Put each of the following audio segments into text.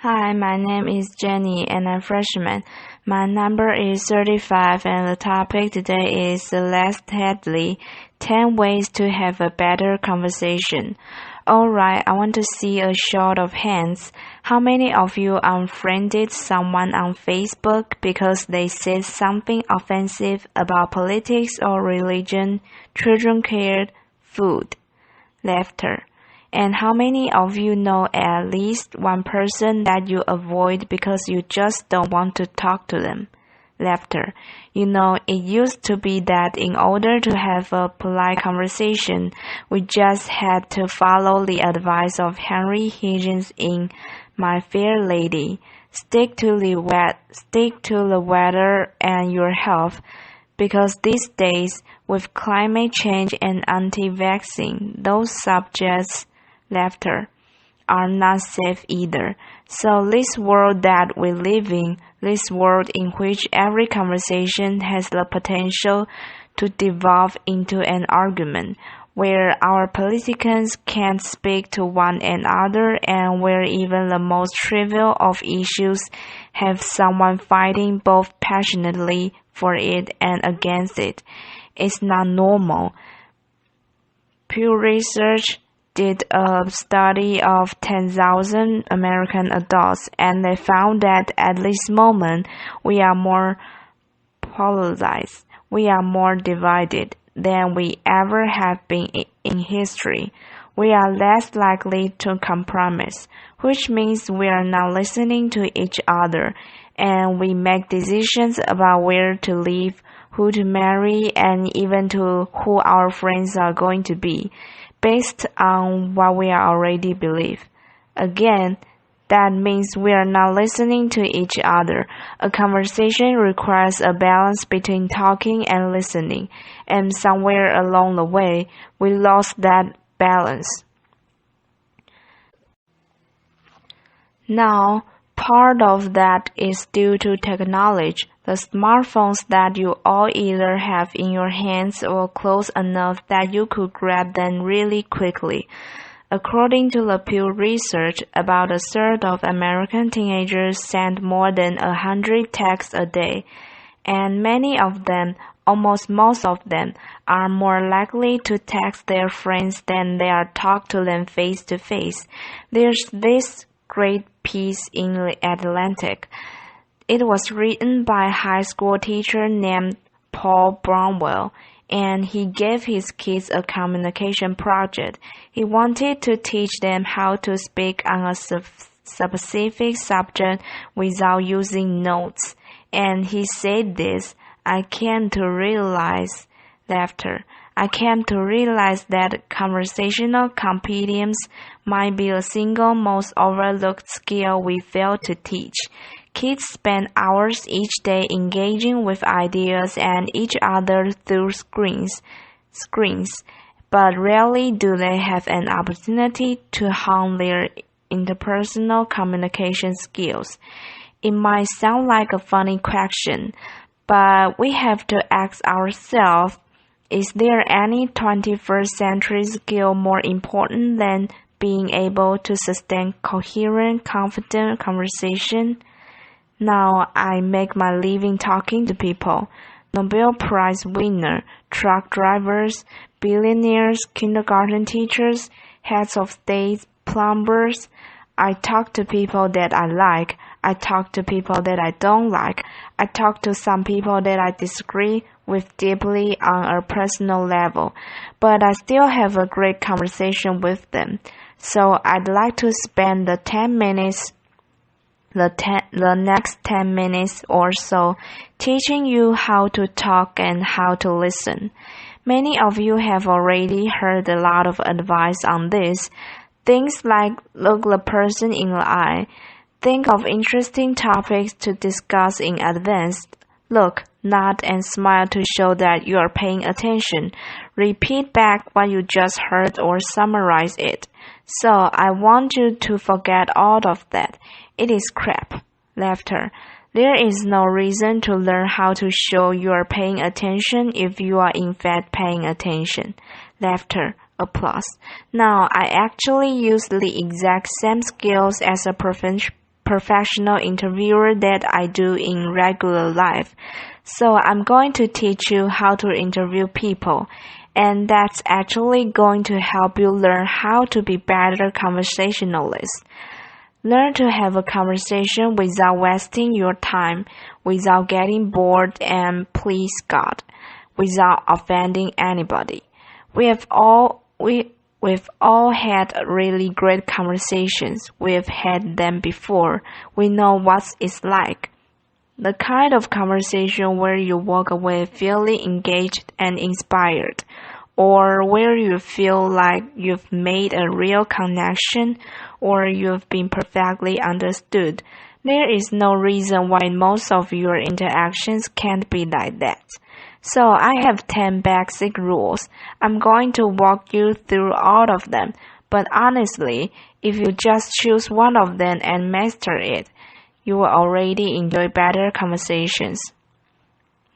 Hi, my name is Jenny and I'm a freshman. My number is 35 and the topic today is Celeste Headlee, 10 ways to have a better conversation. Alright, I want to see a show of hands. How many of you unfriended someone on Facebook because they said something offensive about politics or religion, children care, food? Laughter. And how many of you know at least one person that you avoid because you just don't want to talk to them? Laughter. You know, it used to be that in order to have a polite conversation, we just had to follow the advice of Henry Higgins in My Fair Lady. Stick to the weather and your health. Because these days, with climate change and anti-vaccine, those subjects, laughter, are not safe either. So this world that we live in, this world in which every conversation has the potential to devolve into an argument, where our politicians can't speak to one another and where even the most trivial of issues have someone fighting both passionately for it and against it. It's not normal. Pew Research did a study of 10,000 American adults and they found that at this moment we are more polarized, we are more divided than we ever have been in history. We are less likely to compromise, which means we are not listening to each other and we make decisions about where to live, who to marry, and even to who our friends are going to be, based on what we already believe. Again, that means we are not listening to each other. A conversation requires a balance between talking and listening, and somewhere along the way, we lost that balance. Now, part of that is due to technology. The smartphones that you all either have in your hands or close enough that you could grab them really quickly. According to the Pew Research, about a third of American teenagers send more than 100 texts a day, and many of them, almost most of them, are more likely to text their friends than they are talk to them face to face. There's this great piece in the Atlantic. It was written by a high school teacher named Paul Brownwell, and he gave his kids a communication project. He wanted to teach them how to speak on a specific subject without using notes. And he said this, I came to realize that conversational competence might be the single most overlooked skill we fail to teach. Kids spend hours each day engaging with ideas and each other through screens, but rarely do they have an opportunity to hone their interpersonal communication skills. It might sound like a funny question, but we have to ask ourselves, is there any 21st century skill more important than being able to sustain coherent, confident conversation? Now I make my living talking to people. Nobel Prize winner, truck drivers, billionaires, kindergarten teachers, heads of state, plumbers. I talk to people that I like. I talk to people that I don't like. I talk to some people that I disagree with deeply on a personal level, but I still have a great conversation with them. So I'd like to spend the next 10 minutes or so teaching you how to talk and how to listen. Many of you have already heard a lot of advice on this. Things like look the person in the eye. Think of interesting topics to discuss in advance. Look, nod, and smile to show that you are paying attention. Repeat back what you just heard or summarize it. So I want you to forget all of that. It is crap. Laughter. There is no reason to learn how to show you are paying attention if you are in fact paying attention. Laughter. Applause. Now, I actually use the exact same skills as a professional interviewer that I do in regular life. So I'm going to teach you how to interview people, and that's actually going to help you learn how to be better conversationalist. Learn to have a conversation without wasting your time, without getting bored, and please God, without offending anybody. We've all had really great conversations. We've had them before. We know what it's like. The kind of conversation where you walk away feeling engaged and inspired, or where you feel like you've made a real connection, or you've been perfectly understood. There is no reason why most of your interactions can't be like that. So I have 10 basic rules. I'm going to walk you through all of them, but honestly, if you just choose one of them and master it, you will already enjoy better conversations.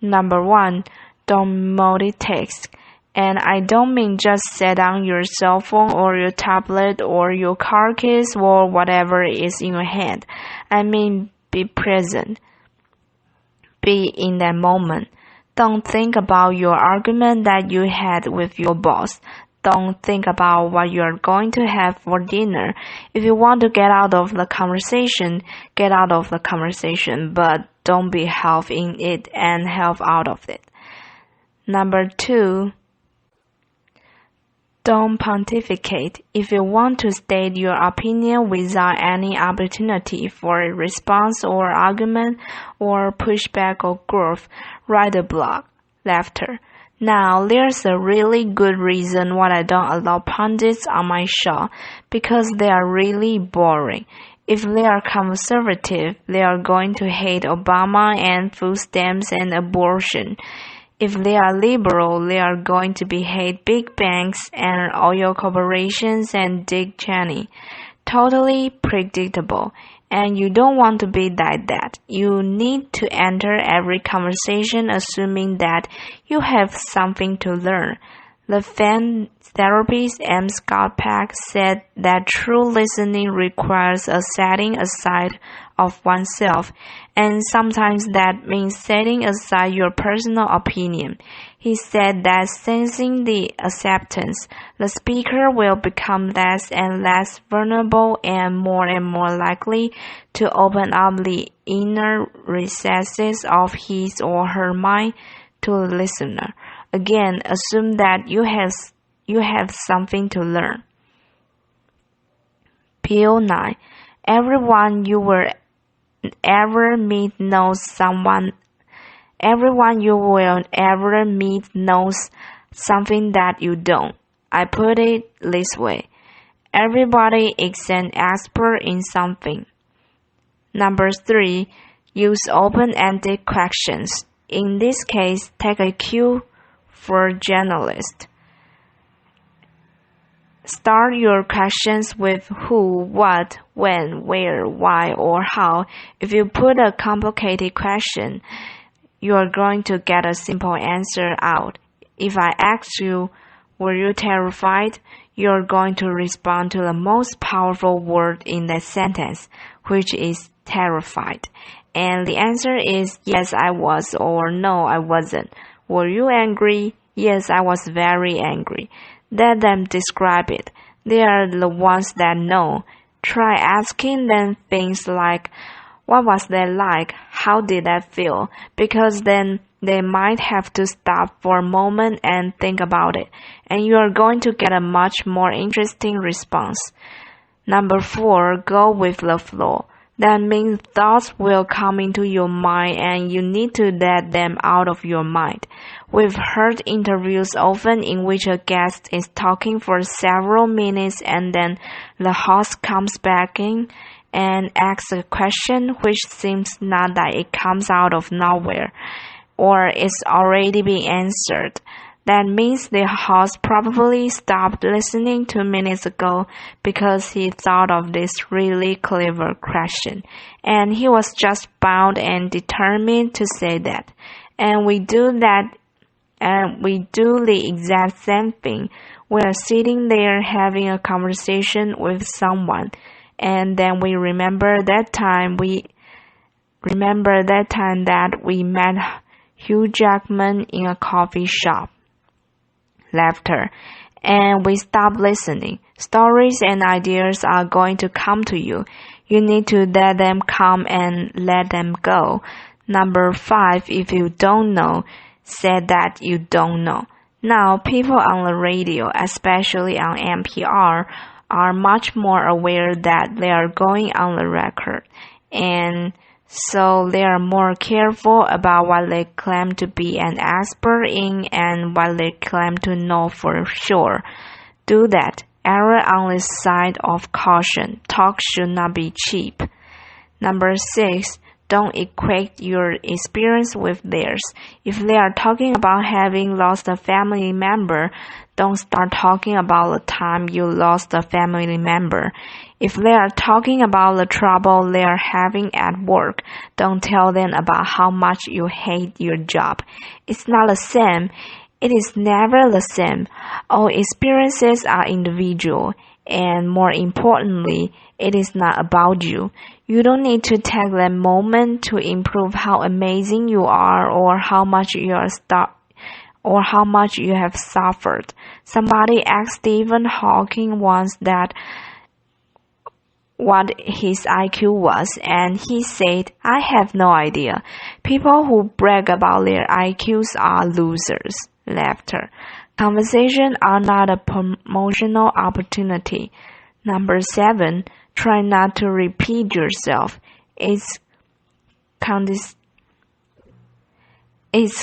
Number 1, don't multitask. And I don't mean just set down your cell phone or your tablet or your car keys or whatever is in your hand. I mean be present. Be in that moment. Don't think about your argument that you had with your boss. Don't think about what you're going to have for dinner. If you want to get out of the conversation, get out of the conversation, but don't be half in it and half out of it. Number 2, don't pontificate. If you want to state your opinion without any opportunity for a response or argument or pushback or growth, write a blog. Laughter. Now, there's a really good reason why I don't allow pundits on my show, because they are really boring. If they are conservative, they are going to hate Obama and food stamps and abortion. If they are liberal, they are going to hate big banks and oil corporations and Dick Cheney. Totally predictable. And you don't want to be like that. You need to enter every conversation assuming that you have something to learn. The fan therapist M. Scott Peck said that true listening requires a setting aside of oneself, and sometimes that means setting aside your personal opinion. He said that sensing the acceptance, the speaker will become less and less vulnerable and more likely to open up the inner recesses of his or her mind to the listener. Again, assume that you have something to learn. PO9. Everyone you will ever meet knows someone. Everyone you will ever meet knows something that you don't. I put it this way. Everybody is an expert in something. Number 3, use open-ended questions. In this case, take a cue for journalists. Start your questions with who, what, when, where, why, or how. If you put a complicated question, you are going to get a simple answer out. If I ask you, were you terrified? You are going to respond to the most powerful word in that sentence, which is terrified. And the answer is yes, I was, or no, I wasn't. Were you angry? Yes, I was very angry. Let them describe it. They are the ones that know. Try asking them things like, what was that like? How did that feel? Because then they might have to stop for a moment and think about it, and you are going to get a much more interesting response. Number 4, go with the flow. That means thoughts will come into your mind and you need to let them out of your mind. We've heard interviews often in which a guest is talking for several minutes and then the host comes back in and asks a question which seems not that it comes out of nowhere or is already being answered. That means the host probably stopped listening 2 minutes ago because he thought of this really clever question, and he was just bound and determined to say that. And we do the exact same thing. We are sitting there having a conversation with someone, And then we remember that time that we met Hugh Jackman in a coffee shop. Laughter. And we stop listening. Stories and ideas are going to come to you. You need to let them come and let them go. Number 5, if you don't know, say that you don't know. Now, people on the radio, especially on NPR, are much more aware that they are going on the record, and so they are more careful about what they claim to be an expert in and what they claim to know for sure. Do that. Err on the side of caution. Talk should not be cheap. Number 6, don't equate your experience with theirs. If they are talking about having lost a family member, don't start talking about the time you lost a family member. If they are talking about the trouble they are having at work, don't tell them about how much you hate your job. It's not the same. It is never the same. All experiences are individual, and more importantly, it is not about you. You don't need to take that moment to improve how amazing you are or how much you have suffered. Somebody asked Stephen Hawking once what his IQ was, and he said, "I have no idea. People who brag about their IQs are losers." Laughter. Conversations are not a promotional opportunity. Number 7, try not to repeat yourself. It's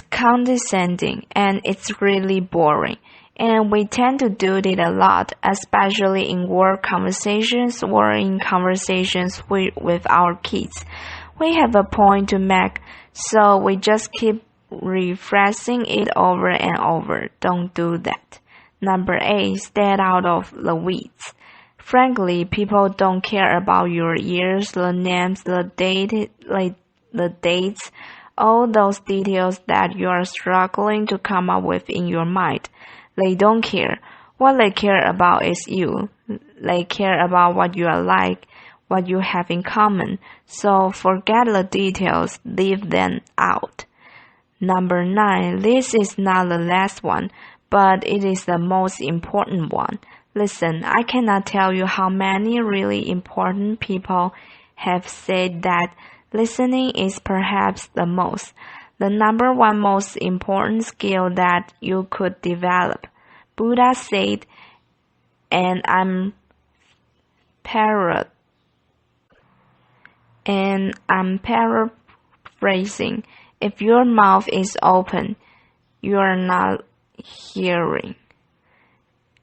condescending and it's really boring. And we tend to do it a lot, especially in work conversations or in conversations with our kids. We have a point to make, so we just keep refreshing it over and over. Don't do that. Number 8, stay out of the weeds. Frankly, people don't care about your years, the names, the dates, all those details that you are struggling to come up with in your mind. They don't care. What they care about is you. They care about what you are like, what you have in common. So forget the details, leave them out. Number 9, this is not the last one, but it is the most important one. Listen, I cannot tell you how many really important people have said that listening is perhaps the number 1 most important skill that you could develop. Buddha said, and I'm paraphrasing, if your mouth is open, you are not hearing.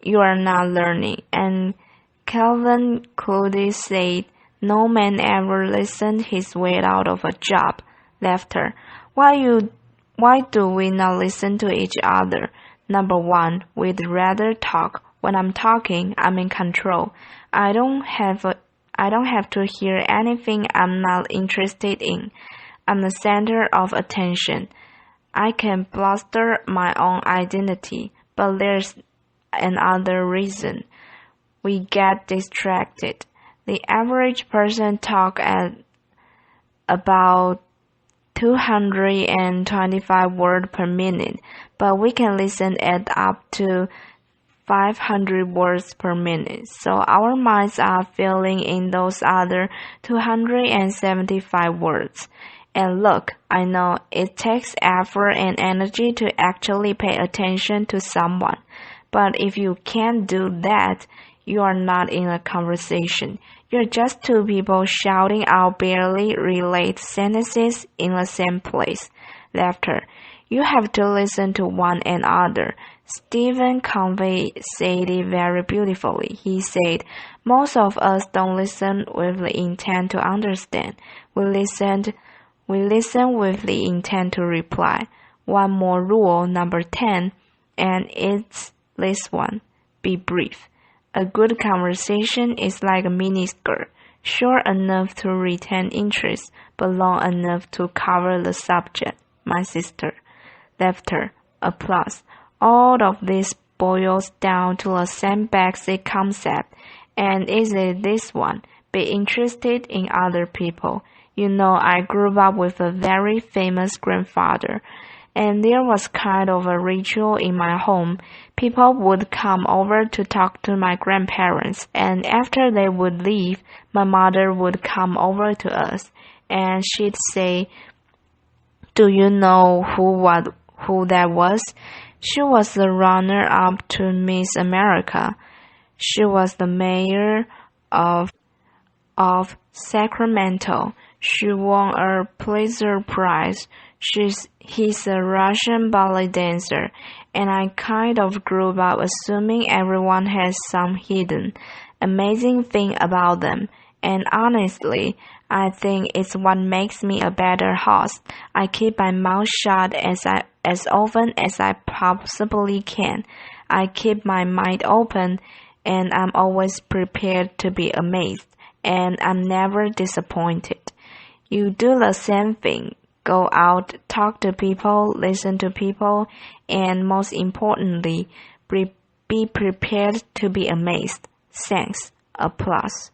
You are not learning. And Calvin Coolidge said, no man ever listened his way out of a job. Laughter. Why do we not listen to each other? Number 1, we'd rather talk. When I'm talking, I'm in control. I don't have to hear anything I'm not interested in. I'm the center of attention. I can bluster my own identity, but there's another reason. We get distracted. The average person talks at about 225 words per minute, but we can listen at up to 500 words per minute. So our minds are filling in those other 275 words. And look, I know it takes effort and energy to actually pay attention to someone. But if you can't do that, you are not in a conversation. You're just two people shouting out barely related sentences in the same place. Laughter. You have to listen to one another. Stephen Covey said it very beautifully. He said, most of us don't listen with the intent to understand. We listen with the intent to reply. One more rule, number 10, and it's this one. Be brief. A good conversation is like a miniskirt, short enough to retain interest, but long enough to cover the subject. My sister. Laughter. Applause. All of this boils down to the same basic concept, and is it this one? Be interested in other people. You know, I grew up with a very famous grandfather, and there was kind of a ritual in my home. People would come over to talk to my grandparents, and after they would leave, my mother would come over to us, and she'd say, "Do you know who that was? She was the runner-up to Miss America. She was the mayor of Sacramento. She won a Pulitzer Prize. He's a Russian ballet dancer," and I kind of grew up assuming everyone has some hidden, amazing thing about them. And honestly, I think it's what makes me a better host. I keep my mouth shut as often as I possibly can. I keep my mind open, and I'm always prepared to be amazed, and I'm never disappointed. You do the same thing. Go out, talk to people, listen to people, and most importantly, be prepared to be amazed. Thanks. Applause.